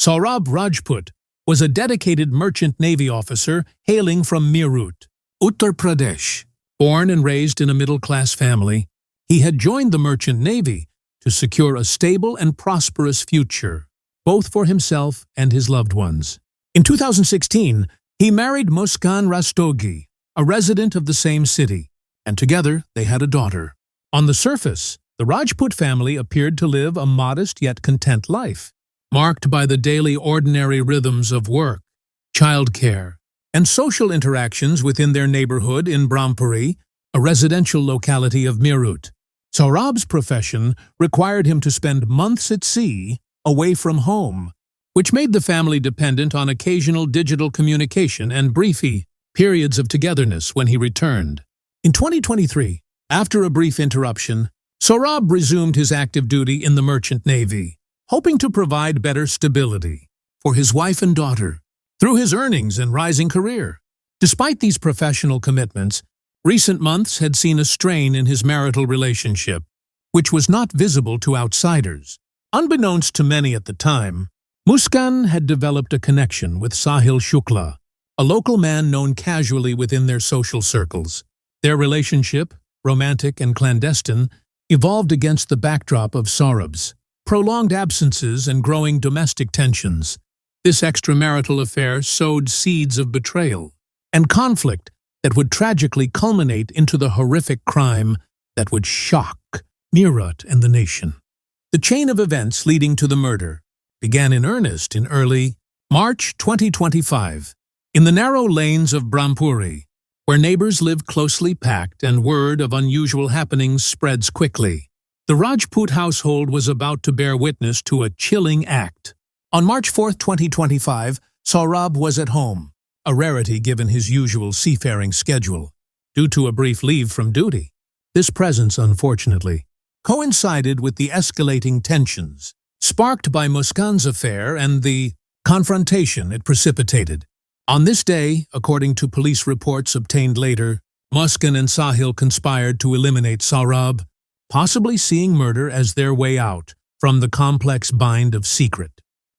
Saurabh Rajput was a dedicated merchant navy officer hailing from Meerut, Uttar Pradesh. Born and raised in a middle-class family, he had joined the merchant navy to secure a stable and prosperous future, both for himself and his loved ones. In 2016, he married Muskan Rastogi, a resident of the same city, and together they had a daughter. On the surface, the Rajput family appeared to live a modest yet content life, marked by the daily ordinary rhythms of work, childcare, and social interactions within their neighborhood in Brahmpuri, a residential locality of Meerut. Saurabh's profession required him to spend months at sea, away from home, which made the family dependent on occasional digital communication and brief periods of togetherness when he returned. In 2023, after a brief interruption, Saurabh resumed his active duty in the merchant navy, hoping to provide better stability for his wife and daughter through his earnings and rising career. Despite these professional commitments, recent months had seen a strain in his marital relationship, which was not visible to outsiders. Unbeknownst to many at the time, Muskan had developed a connection with Sahil Shukla, a local man known casually within their social circles. Their relationship, romantic and clandestine, evolved against the backdrop of Saurabh's prolonged absences and growing domestic tensions. This extramarital affair sowed seeds of betrayal and conflict that would tragically culminate into the horrific crime that would shock Meerut and the nation. The chain of events leading to the murder began in earnest in early March 2025, in the narrow lanes of Brahmpuri, where neighbors live closely packed and word of unusual happenings spreads quickly. The Rajput household was about to bear witness to a chilling act. On March 4, 2025, Saurabh was at home, a rarity given his usual seafaring schedule, due to a brief leave from duty. This presence, unfortunately, coincided with the escalating tensions sparked by Muskan's affair and the confrontation it precipitated. On this day, according to police reports obtained later, Muskan and Sahil conspired to eliminate Saurabh, possibly seeing murder as their way out from the complex bind of secret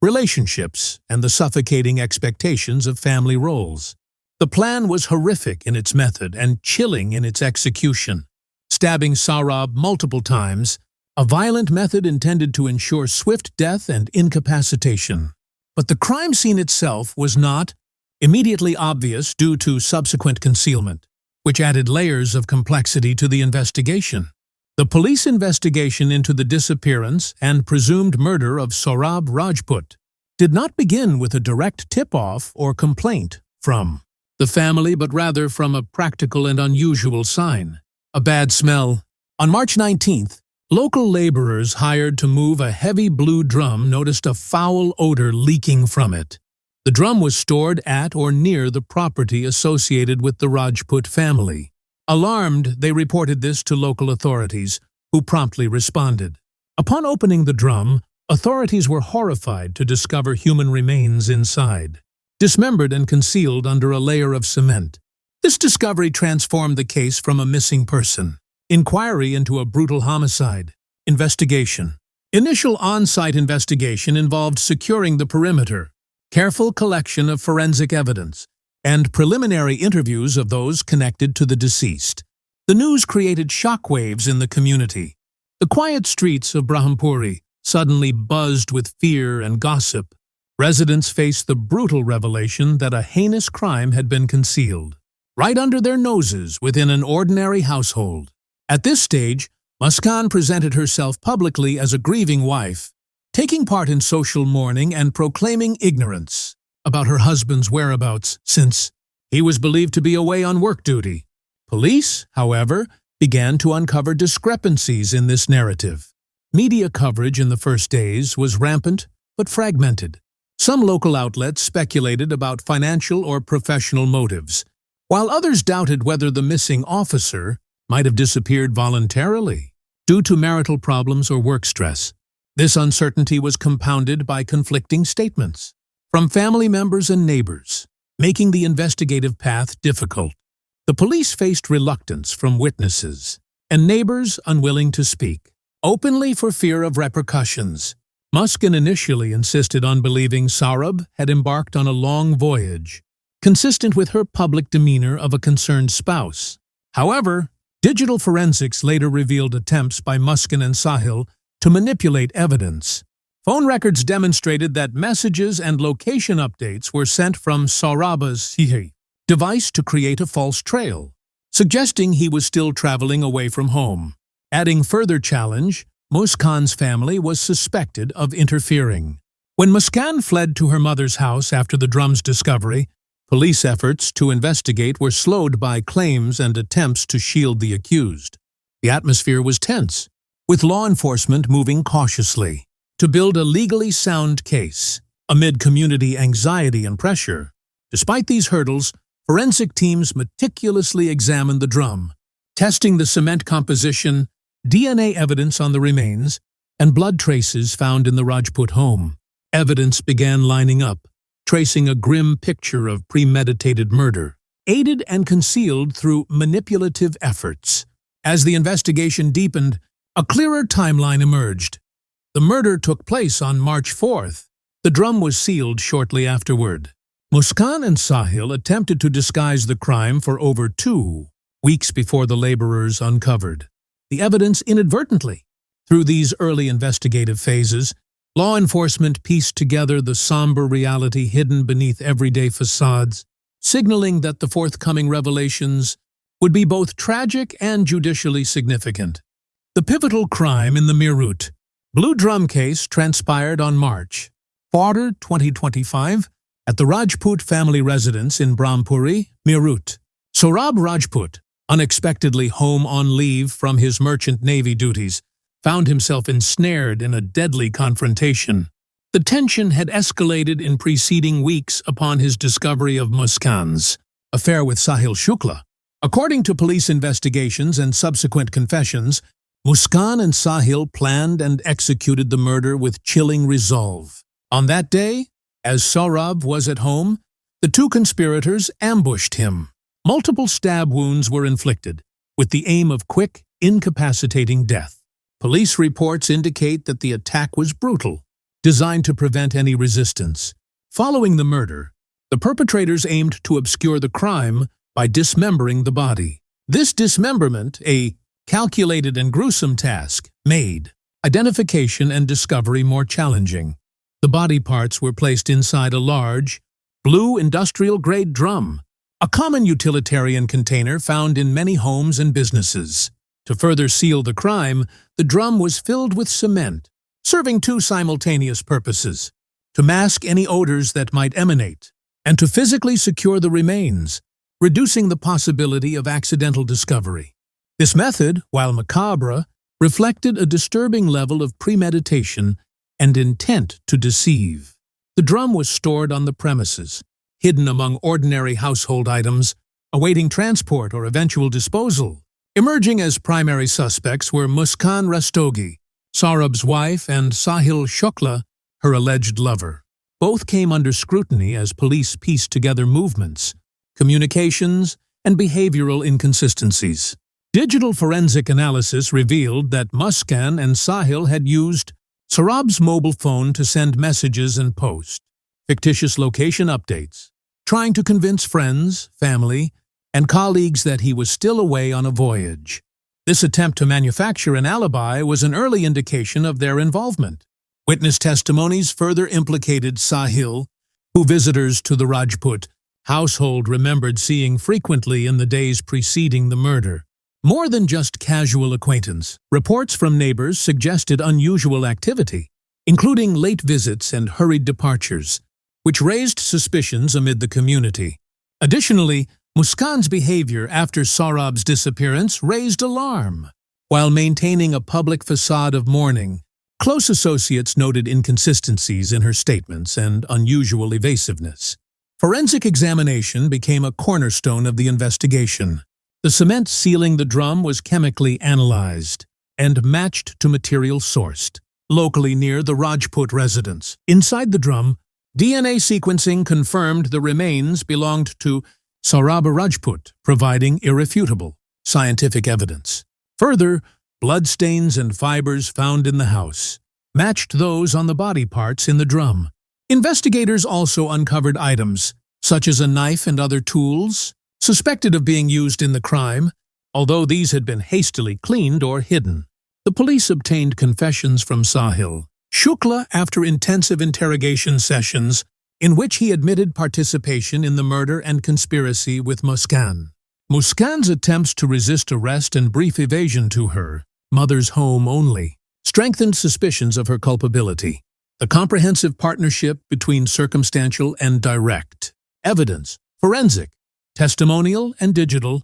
relationships and the suffocating expectations of family roles. The plan was horrific in its method and chilling in its execution. Stabbing Saurabh multiple times, a violent method intended to ensure swift death and incapacitation. But the crime scene itself was not immediately obvious due to subsequent concealment, which added layers of complexity to the investigation. The police investigation into the disappearance and presumed murder of Saurabh Rajput did not begin with a direct tip-off or complaint from the family, but rather from a practical and unusual sign: a bad smell. On March 19th, local laborers hired to move a heavy blue drum noticed a foul odor leaking from it. The drum was stored at or near the property associated with the Rajput family. Alarmed, they reported this to local authorities, who promptly responded. Upon opening the drum, authorities were horrified to discover human remains inside, dismembered and concealed under a layer of cement. This discovery transformed the case from a missing person inquiry into a brutal homicide investigation. Initial on-site investigation involved securing the perimeter, careful collection of forensic evidence, and preliminary interviews of those connected to the deceased. The news created shockwaves in the community. The quiet streets of Brahmpuri suddenly buzzed with fear and gossip. Residents faced the brutal revelation that a heinous crime had been concealed right under their noses within an ordinary household. At this stage, Muskan presented herself publicly as a grieving wife, taking part in social mourning and proclaiming ignorance about her husband's whereabouts since he was believed to be away on work duty. Police, however, began to uncover discrepancies in this narrative. Media coverage in the first days was rampant but fragmented. Some local outlets speculated about financial or professional motives, while others doubted whether the missing officer might have disappeared voluntarily due to marital problems or work stress. This uncertainty was compounded by conflicting statements from family members and neighbors, making the investigative path difficult. The police faced reluctance from witnesses and neighbors unwilling to speak openly for fear of repercussions. Muskan initially insisted on believing Saurabh had embarked on a long voyage, consistent with her public demeanor of a concerned spouse. However, digital forensics later revealed attempts by Muskan and Sahil to manipulate evidence. Phone records demonstrated that messages and location updates were sent from Saurabh's device to create a false trail, suggesting he was still traveling away from home. Adding further challenge, Muskan's family was suspected of interfering. When Muskan fled to her mother's house after the drum's discovery, police efforts to investigate were slowed by claims and attempts to shield the accused. The atmosphere was tense, with law enforcement moving cautiously to build a legally sound case amid community anxiety and pressure. Despite these hurdles, forensic teams meticulously examined the drum, testing the cement composition, DNA evidence on the remains, and blood traces found in the Rajput home. Evidence began lining up, tracing a grim picture of premeditated murder, aided and concealed through manipulative efforts. As the investigation deepened, a clearer timeline emerged. The murder took place on March 4th. The drum was sealed shortly afterward. Muskan and Sahil attempted to disguise the crime for over 2 weeks before the laborers uncovered the evidence inadvertently. Through these early investigative phases, law enforcement pieced together the somber reality hidden beneath everyday facades, signaling that the forthcoming revelations would be both tragic and judicially significant. The pivotal crime in the Meerut Blue Drum case transpired on March 4, 2025, at the Rajput family residence in Brahmpuri, Meerut. Saurabh Rajput, unexpectedly home on leave from his merchant navy duties, found himself ensnared in a deadly confrontation. The tension had escalated in preceding weeks upon his discovery of Muskan's affair with Sahil Shukla. According to police investigations and subsequent confessions, Muskan and Sahil planned and executed the murder with chilling resolve. On that day, as Saurabh was at home, the two conspirators ambushed him. Multiple stab wounds were inflicted, with the aim of quick, incapacitating death. Police reports indicate that the attack was brutal, designed to prevent any resistance. Following the murder, the perpetrators aimed to obscure the crime by dismembering the body. This dismemberment, a calculated and gruesome task, made identification and discovery more challenging. The body parts were placed inside a large, blue industrial-grade drum, a common utilitarian container found in many homes and businesses. To further seal the crime, the drum was filled with cement, serving 2 simultaneous purposes: to mask any odors that might emanate, and to physically secure the remains, reducing the possibility of accidental discovery. This method, while macabre, reflected a disturbing level of premeditation and intent to deceive. The drum was stored on the premises, hidden among ordinary household items, awaiting transport or eventual disposal. Emerging as primary suspects were Muskan Rastogi, Saurabh's wife, and Sahil Shukla, her alleged lover. Both came under scrutiny as police pieced together movements, communications, and behavioral inconsistencies. Digital forensic analysis revealed that Muskan and Sahil had used Saurabh's mobile phone to send messages and post fictitious location updates, trying to convince friends, family, and colleagues that he was still away on a voyage. This attempt to manufacture an alibi was an early indication of their involvement. Witness testimonies further implicated Sahil, who visitors to the Rajput household remembered seeing frequently in the days preceding the murder. More than just casual acquaintance, reports from neighbors suggested unusual activity, including late visits and hurried departures, which raised suspicions amid the community. Additionally, Muskan's behavior after Saurabh's disappearance raised alarm. While maintaining a public facade of mourning, close associates noted inconsistencies in her statements and unusual evasiveness. Forensic examination became a cornerstone of the investigation. The cement sealing the drum was chemically analyzed and matched to material sourced locally near the Rajput residence. Inside the drum, DNA sequencing confirmed the remains belonged to Saurabh Rajput, providing irrefutable scientific evidence. Further, bloodstains and fibers found in the house matched those on the body parts in the drum. Investigators also uncovered items, such as a knife and other tools, suspected of being used in the crime, although these had been hastily cleaned or hidden. The police obtained confessions from Sahil Shukla after intensive interrogation sessions in which he admitted participation in the murder and conspiracy with Muskan. Muskan's attempts to resist arrest and brief evasion to her mother's home only strengthened suspicions of her culpability. The comprehensive partnership between circumstantial and direct evidence, forensic, testimonial, and digital,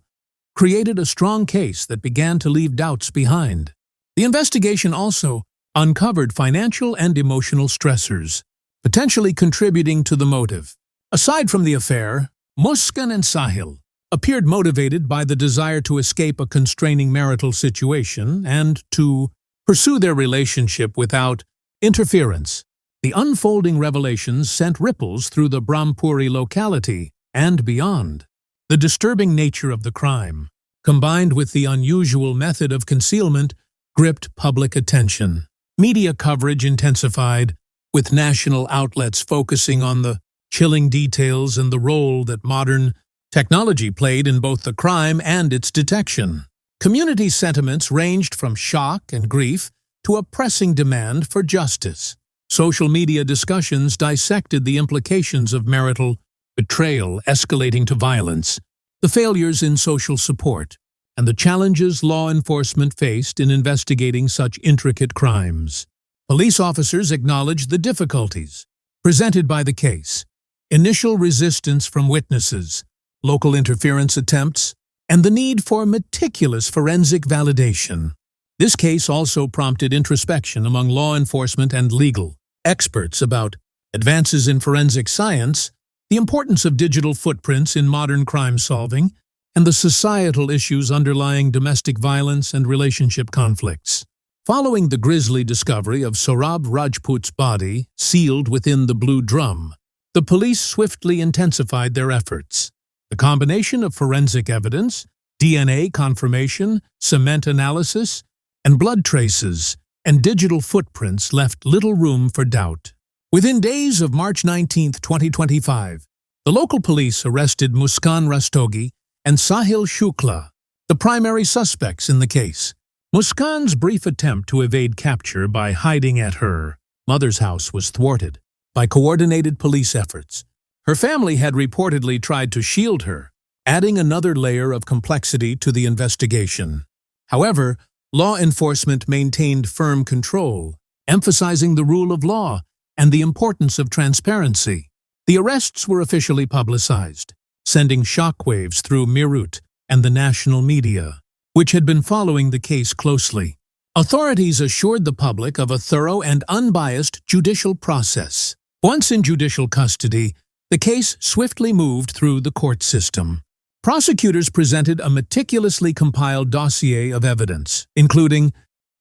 created a strong case that began to leave doubts behind. The investigation also uncovered financial and emotional stressors, potentially contributing to the motive. Aside from the affair, Muskan and Sahil appeared motivated by the desire to escape a constraining marital situation and to pursue their relationship without interference. The unfolding revelations sent ripples through the Brahmpuri locality and beyond. The disturbing nature of the crime, combined with the unusual method of concealment, gripped public attention. Media coverage intensified, with national outlets focusing on the chilling details and the role that modern technology played in both the crime and its detection. Community sentiments ranged from shock and grief to a pressing demand for justice. Social media discussions dissected the implications of marital betrayal escalating to violence, the failures in social support, and the challenges law enforcement faced in investigating such intricate crimes. Police officers acknowledged the difficulties presented by the case, initial resistance from witnesses, local interference attempts, and the need for meticulous forensic validation. This case also prompted introspection among law enforcement and legal experts about advances in forensic science, the importance of digital footprints in modern crime solving, and the societal issues underlying domestic violence and relationship conflicts. Following the grisly discovery of Saurabh Rajput's body sealed within the blue drum, the police swiftly intensified their efforts. The combination of forensic evidence, DNA confirmation, cement analysis, and blood traces and digital footprints left little room for doubt. Within days of March 19, 2025, the local police arrested Muskan Rastogi and Sahil Shukla, the primary suspects in the case. Muskan's brief attempt to evade capture by hiding at her mother's house was thwarted by coordinated police efforts. Her family had reportedly tried to shield her, adding another layer of complexity to the investigation. However, law enforcement maintained firm control, emphasizing the rule of law and the importance of transparency. The arrests were officially publicized, sending shockwaves through Meerut and the national media, which had been following the case closely. Authorities assured the public of a thorough and unbiased judicial process. Once in judicial custody, the case swiftly moved through the court system. Prosecutors presented a meticulously compiled dossier of evidence, including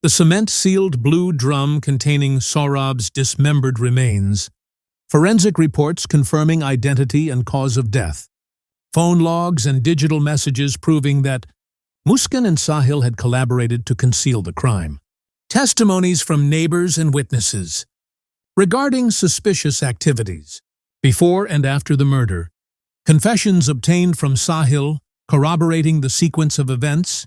the cement-sealed blue drum containing Saurabh's dismembered remains, forensic reports confirming identity and cause of death, phone logs and digital messages proving that Muskan and Sahil had collaborated to conceal the crime, testimonies from neighbors and witnesses regarding suspicious activities before and after the murder, confessions obtained from Sahil corroborating the sequence of events,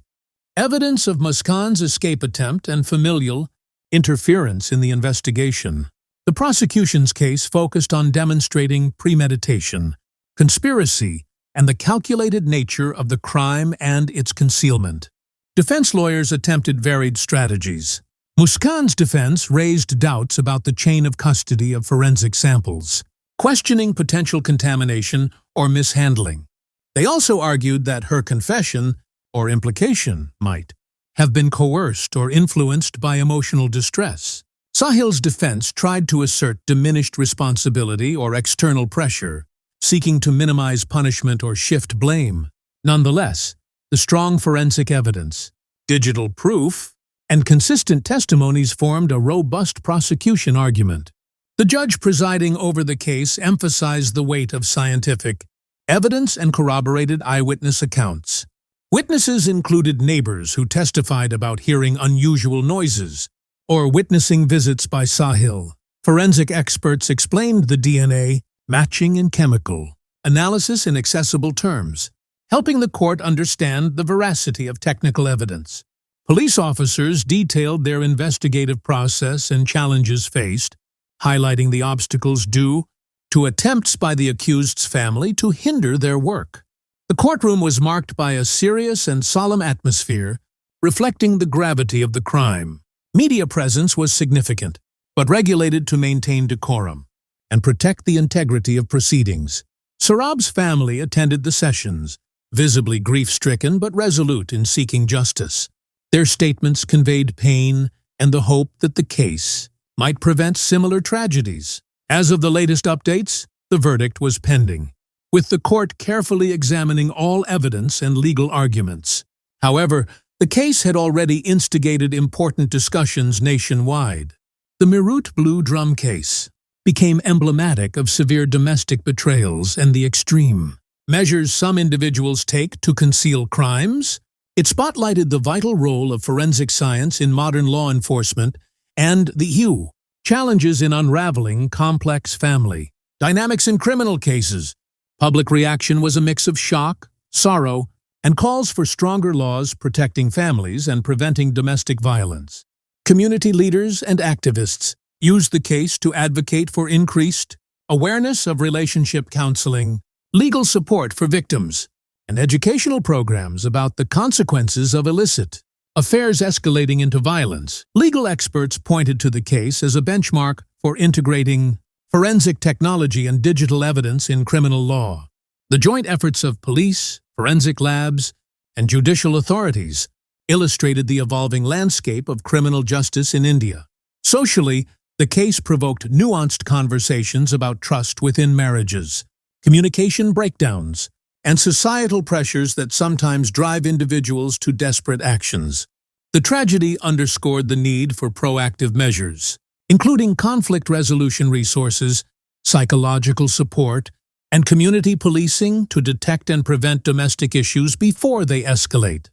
evidence of Muskan's escape attempt and familial interference in the investigation. The prosecution's case focused on demonstrating premeditation, conspiracy, and the calculated nature of the crime and its concealment. Defense lawyers attempted varied strategies. Muskan's defense raised doubts about the chain of custody of forensic samples, questioning potential contamination or mishandling. They also argued that her confession or implication might have been coerced or influenced by emotional distress. Sahil's defense tried to assert diminished responsibility or external pressure, seeking to minimize punishment or shift blame. Nonetheless, the strong forensic evidence, digital proof, and consistent testimonies formed a robust prosecution argument. The judge presiding over the case emphasized the weight of scientific evidence and corroborated eyewitness accounts. Witnesses included neighbors who testified about hearing unusual noises, or witnessing visits by Sahil. Forensic experts explained the DNA, matching and chemical analysis in accessible terms, helping the court understand the veracity of technical evidence. Police officers detailed their investigative process and challenges faced, highlighting the obstacles due to attempts by the accused's family to hinder their work. The courtroom was marked by a serious and solemn atmosphere, reflecting the gravity of the crime. Media presence was significant, but regulated to maintain decorum and protect the integrity of proceedings. Saurabh's family attended the sessions, visibly grief-stricken but resolute in seeking justice. Their statements conveyed pain and the hope that the case might prevent similar tragedies. As of the latest updates, the verdict was pending, with the court carefully examining all evidence and legal arguments. However, the case had already instigated important discussions nationwide. The Meerut Blue Drum case became emblematic of severe domestic betrayals and the extreme measures some individuals take to conceal crimes. It spotlighted the vital role of forensic science in modern law enforcement and the challenges in unraveling complex family dynamics in criminal cases. Public reaction was a mix of shock, sorrow, and calls for stronger laws protecting families and preventing domestic violence. Community leaders and activists used the case to advocate for increased awareness of relationship counseling, legal support for victims, and educational programs about the consequences of illicit affairs escalating into violence. Legal experts pointed to the case as a benchmark for integrating forensic technology and digital evidence in criminal law. The joint efforts of police, forensic labs, and judicial authorities illustrated the evolving landscape of criminal justice in India. Socially, the case provoked nuanced conversations about trust within marriages, communication breakdowns, and societal pressures that sometimes drive individuals to desperate actions. The tragedy underscored the need for proactive measures, including conflict resolution resources, psychological support, and community policing to detect and prevent domestic issues before they escalate.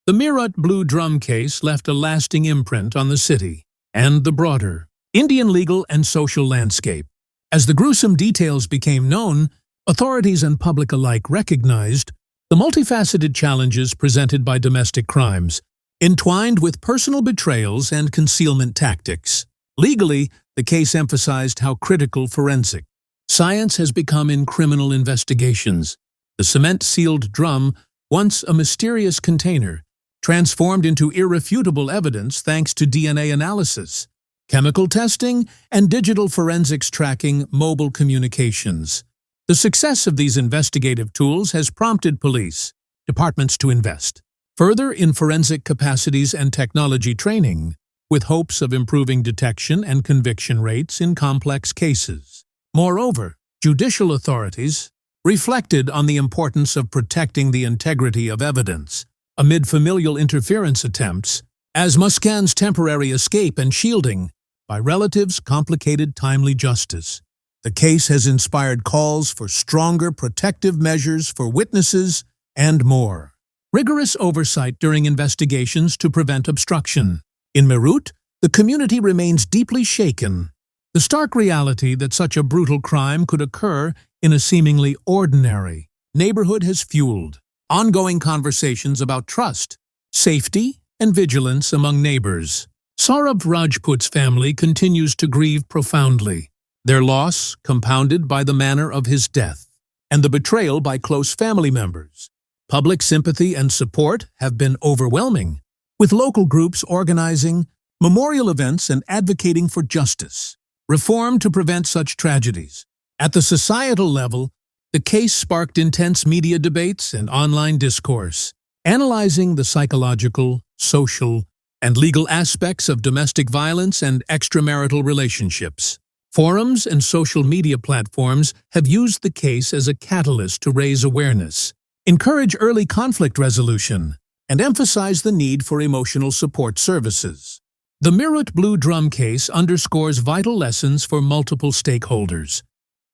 The Meerut Blue Drum case left a lasting imprint on the city and the broader Indian legal and social landscape. As the gruesome details became known, authorities and public alike recognized the multifaceted challenges presented by domestic crimes, entwined with personal betrayals and concealment tactics. Legally, the case emphasized how critical forensic science has become in criminal investigations. The cement-sealed drum, once a mysterious container, transformed into irrefutable evidence thanks to DNA analysis, chemical testing, and digital forensics tracking mobile communications. The success of these investigative tools has prompted police departments to invest further in forensic capacities and technology training, with hopes of improving detection and conviction rates in complex cases. Moreover, judicial authorities reflected on the importance of protecting the integrity of evidence amid familial interference attempts, as Muskan's temporary escape and shielding by relatives complicated timely justice. The case has inspired calls for stronger protective measures for witnesses and more rigorous oversight during investigations to prevent obstruction. In Meerut, the community remains deeply shaken. The stark reality that such a brutal crime could occur in a seemingly ordinary neighborhood has fueled ongoing conversations about trust, safety, and vigilance among neighbors. Saurabh Rajput's family continues to grieve profoundly, their loss compounded by the manner of his death and the betrayal by close family members. Public sympathy and support have been overwhelming, with local groups organizing memorial events and advocating for justice, reform to prevent such tragedies. At the societal level, the case sparked intense media debates and online discourse, analyzing the psychological, social, and legal aspects of domestic violence and extramarital relationships. Forums and social media platforms have used the case as a catalyst to raise awareness, encourage early conflict resolution, and emphasize the need for emotional support services. The Meerut Blue Drum case underscores vital lessons for multiple stakeholders.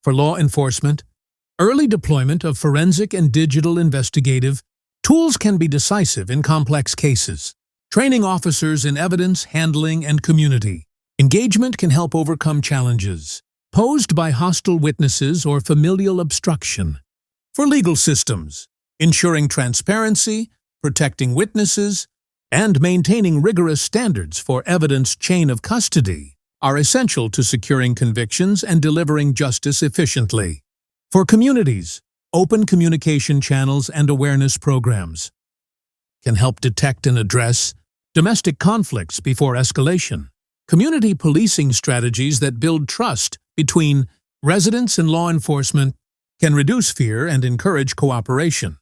For law enforcement, early deployment of forensic and digital investigative tools can be decisive in complex cases. training officers in evidence handling and community engagement can help overcome challenges posed by hostile witnesses or familial obstruction. For legal systems, ensuring transparency, protecting witnesses, and maintaining rigorous standards for evidence chain of custody are essential to securing convictions and delivering justice efficiently. For communities, open communication channels and awareness programs can help detect and address domestic conflicts before escalation. Community policing strategies that build trust between residents and law enforcement can reduce fear and encourage cooperation.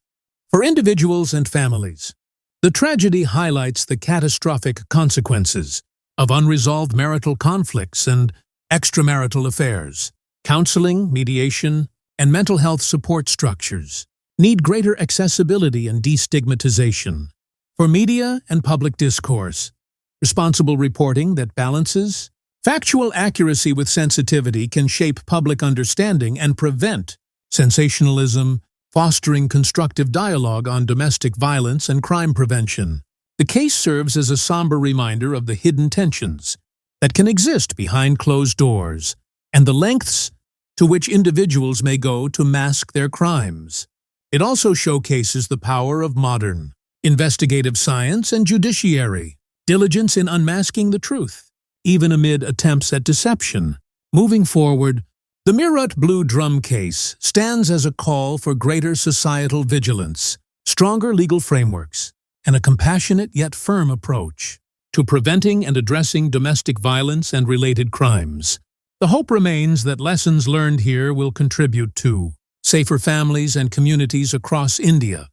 For individuals and families, the tragedy highlights the catastrophic consequences of unresolved marital conflicts and extramarital affairs. Counseling, mediation, and mental health support structures need greater accessibility and destigmatization. For media and public discourse, responsible reporting that balances factual accuracy with sensitivity can shape public understanding and prevent sensationalism, fostering constructive dialogue on domestic violence and crime prevention. The case serves as a somber reminder of the hidden tensions that can exist behind closed doors and the lengths to which individuals may go to mask their crimes. It also showcases the power of modern investigative science and judiciary, diligence in unmasking the truth, even amid attempts at deception. Moving forward, the Meerut Blue Drum case stands as a call for greater societal vigilance, stronger legal frameworks, and a compassionate yet firm approach to preventing and addressing domestic violence and related crimes. The hope remains that lessons learned here will contribute to safer families and communities across India.